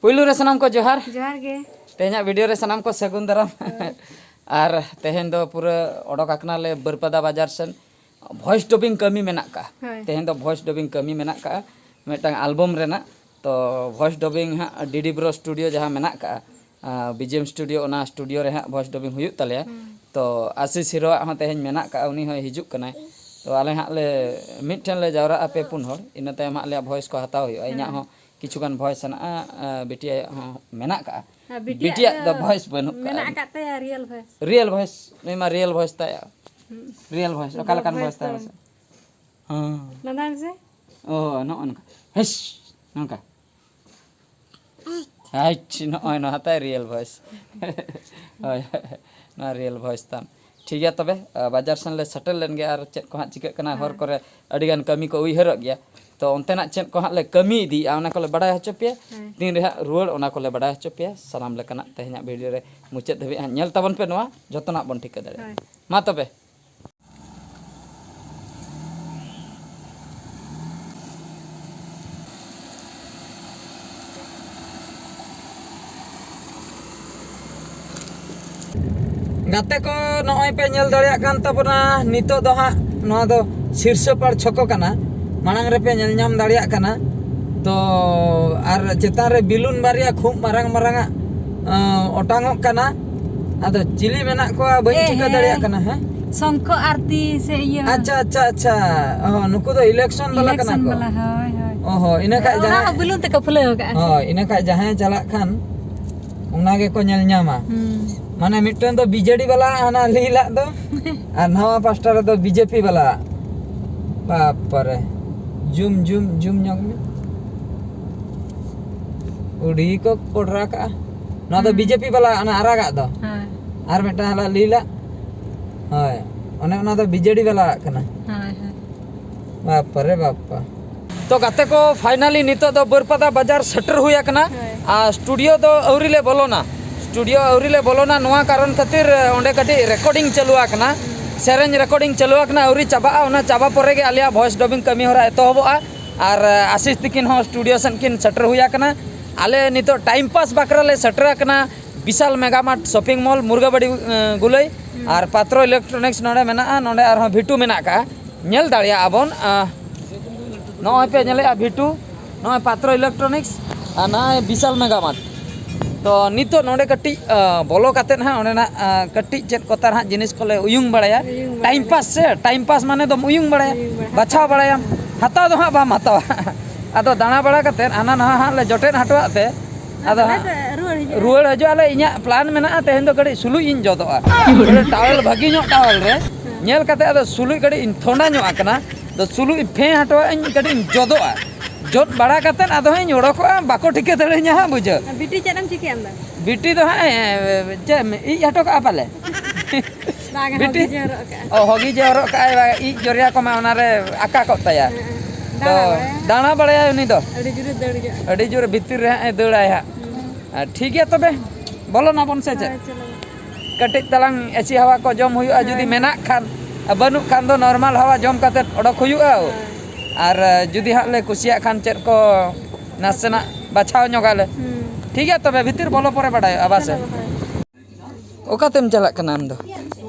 पुलू रे सनाम को जोहार जोहार गे तेहना वीडियो रे सनाम को सगुन दाराम और तेहन दो पूरा ओडोक आकना ले बरपदा बाजार सेन वॉइस डबिंग कमी मेना का तेहन दो वॉइस डबिंग कमी मेना का मिटांग एल्बम रेना तो वॉइस डबिंग हा डीडी ब्रो स्टूडियो जहां मेना का बीजेएम स्टूडियो ओना स्टूडियो रे हा वॉइस डबिंग हुयुक तले तो आशीष हिरो हा तेहन मेना का उनी हो हिजुक कना तो आले हा ले मिटठन ले जावरा पे पुन हर इन तायम हा ले वॉइस को हताव हुयुआ इᱧᱟ हो किछुगान भॉइस सना बिटिया मेना का बिटिया द वॉइस बनु मेना का ते रियल वॉइस नहीं मा रियल वॉइस ता रियल वॉइस ओका लकान वॉइस ता हां नंदान से ओ नो अनका हस नका हाइच नो नो हता रियल वॉइस ना रियल वॉइस ताम ठीक है तबे बाजार सन ले सेटल लेन गया और चेक को हा चिक कना हर करे अडिगान कमी को उइहरक गया तो अंतेना चेक को हा ले कमी दी ओना को ले बड़ा हचो पे दिन रे रुवाड़ ओना को ले बड़ा हचो पे सलाम लेकना तेहना वीडियो रे मुचाद धबे नेल ताबन पे नवा जतना बन ठीक दाड़े मा तबे गाते को नय पे नेल दाड़िया कान तबना नितो दो हा नवा दो शीर्षपाड़ छको कना मांग रे पे नेल नाम दाड़िया कना तो आर चेतान रे बिलुन बारिया खूब मारांग मारांग ओटांगो कना आदो चिली मेना को बई चिका दाड़िया कना है शंख आरती से ये अच्छा अच्छा अच्छा ओ नुको दो इलेक्शन वाला कना को हाय हाय ओहो इना का जहां बिलुन ते को फुले का हो इना का जहां चला खान उना के को नेल न्यामा माने मिटन तो बीजेडी वाला हना लीला दो और नवा पास्टर दो बीजेपी वाला बाप रे जूम जूम जूम न्यक में उड़ी को कोडरा का ना तो बीजेपी वाला अना आरागा दो आर मिटन हला लीला हाय ओने ओना तो बीजेडी वाला कना हाय हाय बाप रे बाप तो गाते को फाइनली नितो दो बरपदा बाजार सेटर हुया कना आ स्टूडियो दो औरी ले बोलोना स्टूडियो औरी ले बोलोना नवा कारण खातिर ओंडे कटी रिकॉर्डिंग चलुआ कना सेरेंज रिकॉर्डिंग चलुआ कना औरी चाबा ओना चाबा परे गे आलिया वॉइस डबिंग कमी होरा एतोहबोआ और आशीष तिकिन हो स्टूडियो सन किन सेटर हुया कना आले नितो टाइम पास बाकरा ले सेटर कना विशाल मेगा मार्ट शॉपिंग मॉल मुर्गाबाड़ी गुलई और पात्रो इलेक्ट्रॉनिक्स नोडे मेना नोडे आर भिटू मेना का नेल दाड़िया आबन नय पे नेले भिटू नय पात्रो इलेक्ट्रॉनिक्स आ ना विशाल मेगा मार्ट तो नितो नोडे कटी बोलो काते ना ओनेना कटी चेत कोतार हा जिनिस कोले उयुंग बड़ाया टाइम पास माने दम उयुंग बड़ाया बाछाव बड़ाया हता दो हा बाम हतावा आदो दाना बड़ा काते आना ना हा ले जोटेन हटवा ते आदो रुवाड़ हजो आले इnya प्लान मेना तेहन दो कड़ी सुलु इन जोदोआ टावल भागी नो टावल रे नेल काते आदो सुलु कड़ी इन थोंडा नो आकना तो सुलु फे हटवा इन कड़ी जोदोआ जोत बड़ा कतन आदो हई ओडोको बाको ठिके दड़ेኛ हा बुझो बिटी चेदम चिके अंदा बिटी दो हा जे इ हटो का पाले बिटी ओ होगी जे हरो का इ जोरिया को मा ओना रे आका को तया तो दाना बड़ाया उनी दो अड़ी जोर भीतर रे दौड़ाय हा ठीक है तबे बोलो ना बन से कटिक तलांग एसी हवा को जम हुआ जुदी मेना खान बनु खान दो नॉर्मल हवा जम काते ओडोक हुआ और जुदी हाँ ले कुसिया खान चेक को नासेना बाछाव ᱧᱚᱜᱟले ठीक है तबे भीतर बोलो परे बड़ाय आवाज ओका तेम चला कना हम दो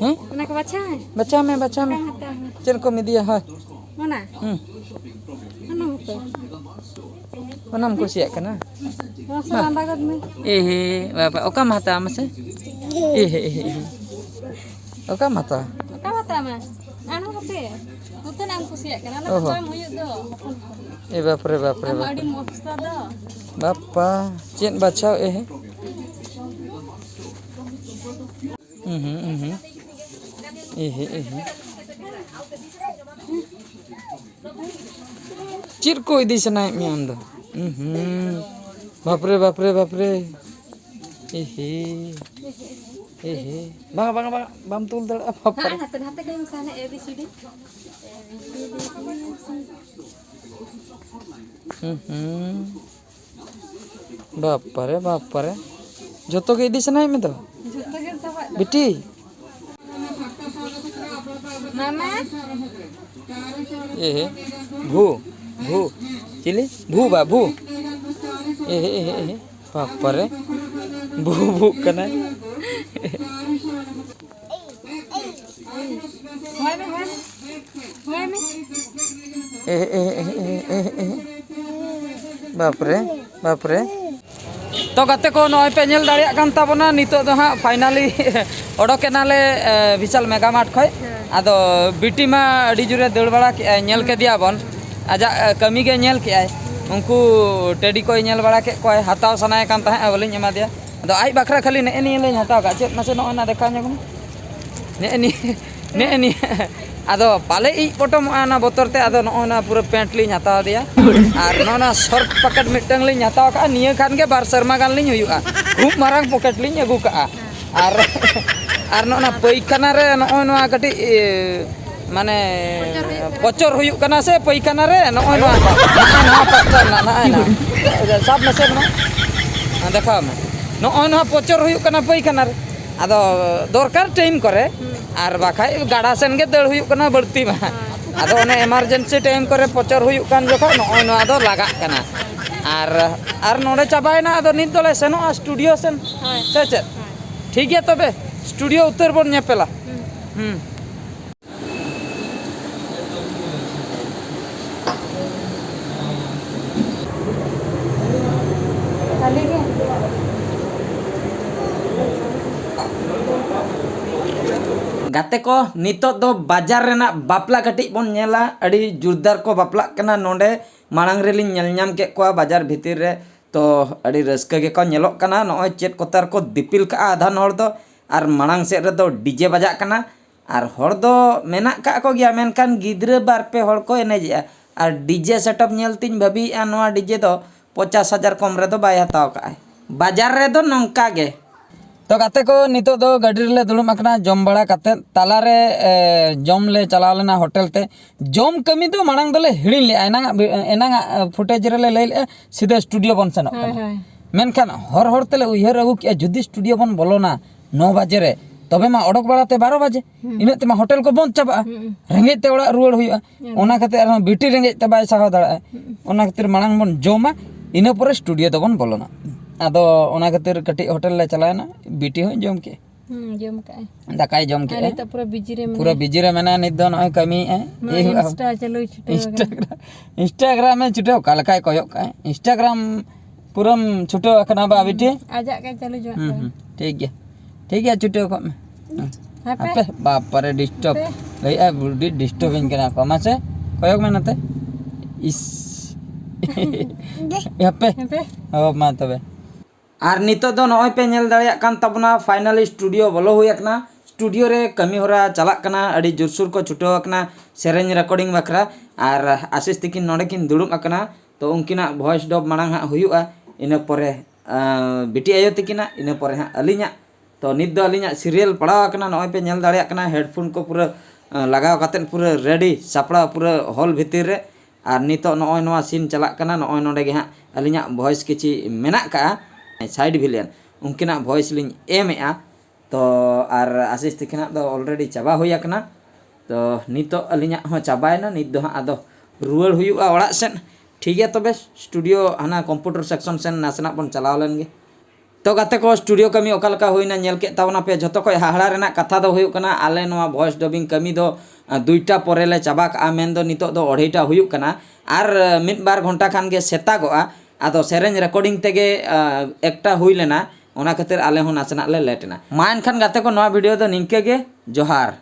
हैं ओना को बच्चा में चेक को मिदिया है ओना ओना पे ओना हम कुसिया कना मसा बागत में ए हे बाबा ओका माता मसे ए हे ओका माता में आनो होते होते नाम कुसिया कना ना काम हुयु दो ए बाप रे अडी मस्त दो बापा चेन बचाओ ए चिर को इदी सनाय मी आम दो बाप रे ए बांग बाम तुल दड़ बाप रे हाते के इंसान एबीसीडी बाप रे जोतो के इदी सनाय में तो बेटी मामा ए भू चिली भू ए बापरे बुबू कना बापरे बापरे तो गाते को नय पे नेल दाड़िया कान ताबोना नितो दो हाँ फाइनली ओडोकेनाले विशाल मेगा मार्ट खय आदो बिटी मा अडी जुरे दौड़ बड़ा के नेल के दिया बन आजा कमी के नेल के आय उनको टेडी को नेल बड़ा के कोय हताव सनाय कान ताहे बोलिन एमा दिया आदो आई बखरा खाली ने नि लेन हताव का चेत मासे नय ना देखा ᱧᱚᱜ ने नि आदो पाले इ पटम आना बोतर ते आदो नय ना पूरा पैंट लिन हताव दिया और नय शॉर्ट पॉकेट मिटंग लिन हताव का निया खान के बार शर्मा गान लिन हुआ खूब मारंग पॉकेट लिन अगु का और नय पैखाना रे नय ना कटी माने पचर हुयुक कना से पैखाना रे नय ना पचर ना ना सब नसे ना देखा में नय ना पचर हुयुक कना पैखाना रे आदो दरकार टाइम करे और बाखाय गाड़ा सेन के दड़ हुयुक कना बड़ती मा आदो ओने इमरजेंसी टाइम करे पचर हुयुक कान जखा नय ना दो लागा कना और नोडे चाबायना आदो नित दोले सेनो स्टूडियो सेन से चे ठीक है तबे स्टूडियो उत्तर बन नेपेला गाते को नितो दो बाजार रेना बापला कटी बन नेला अड़ी जोरदार को बापला कना नोंडे मांग रेलिन नेल नाम के को बाजार भीतर रे तो अड़ी रस्का के को नेलोक कना नय चेत कोतार को दिपिल का आधान हर दो और मांग से रे दो डीजे बजा कना और हर दो मेना का को गया मेनकान गिद्रे बार पे हर को एनेजिया और डीजे सेटअप नेलतिन भाबी नवा डीजे दो 50,000 कम रे दो बाय हताव का बाजार रे दो नंका गे तो गाते को नितो दो गाड़ी ले दुड़ुम अकना जम बड़ा काते तालारे जम ले चला लेना होटल ते जम कमी दो मांग दले हिड़िन ले एना फुटेज रे ले सीधे स्टूडियो बन सेनो मेनखान हर हर तेले उहर अगु के जुदी स्टूडियो बन बोलोना 9 बजे रे तबे मा ओडक बड़ाते 12 बजे इने ते मा होटल को बंद चाबा रेंगे ते ओड़ा रुवाड़ हुआ ओना खातिर बिटी रेंगे ते बाय साहा दड़ा ओना खातिर मांग बन जमा इने पर स्टूडियो तो बन बोलोना आदो ओना खातिर कटी होटल ले चलायना बिटी हो जम के दाकाय जम के तो पूरा बिजी रे मेना नित दो नय कमी है इंस्टा चलो इंस्टाग्राम में छुटे कालकाय कोयो का इंस्टाग्राम पूरम छुटे अकना बा बिटी आजा के चलो जो ठीक है छुटे को में बाप रे डिस्टर्ब लई आ बुडी डिस्टर्बिंग कना को मासे कोयो मेनते इस यपे ओ मा तबे और नितो दो नय पे नेल दाड़िया कान तबना फाइनली स्टूडियो बोलो हुई अकना स्टूडियो रे कमी होरा चला कना अड़ी जोरसुर को छुटो अकना सेरेंज रिकॉर्डिंग बखरा और आशीष तिकिन नोडे किन दुड़ुम अकना तो उनकिना वॉइस डब मांग हा हुयुआ इना परे बिटी आयो तिकिना इना परे हा अलिया तो नित दो अलिया सीरियल पड़ा अकना नय पे नेल दाड़िया कना हेडफोन को पूरा लगाव कातेन पूरा रेडी सापड़ा पूरा हॉल भीतर रे और नितो नय नवा सीन चला कना नय नोडे गे हा अलिया वॉइस किछि मेना का साइड विलियन उनकिना वॉइस लिंग एमेआ तो और आशीष तिकिना दो ऑलरेडी चाबा हुई अकना तो नितो अलिया हो चाबायना नित दो आदो रुवाड़ हुयुआ ओड़ा सेन ठीक है तबे स्टूडियो हाना कंप्यूटर सेक्शन सेन नासना बन चलाव लेनगे तो गाते को स्टूडियो कमी ओकालका हुईना नेल के तावना पे जतो को हाहड़ा रेना कथा दो हुयुक कना आले नवा वॉइस डबिंग कमी दो 2टा परे ले चाबा का मेन दो नितो दो 2.5टा हुयुक कना और 1-2 घंटा खान के सेतागोआ आदो सेरेंज रिकॉर्डिंग तेगे एकटा हुई लेना ओना खातिर आले हो नाचना ले लेटना मा एनखान गाते को नवा वीडियो दो निंके गे जोहार।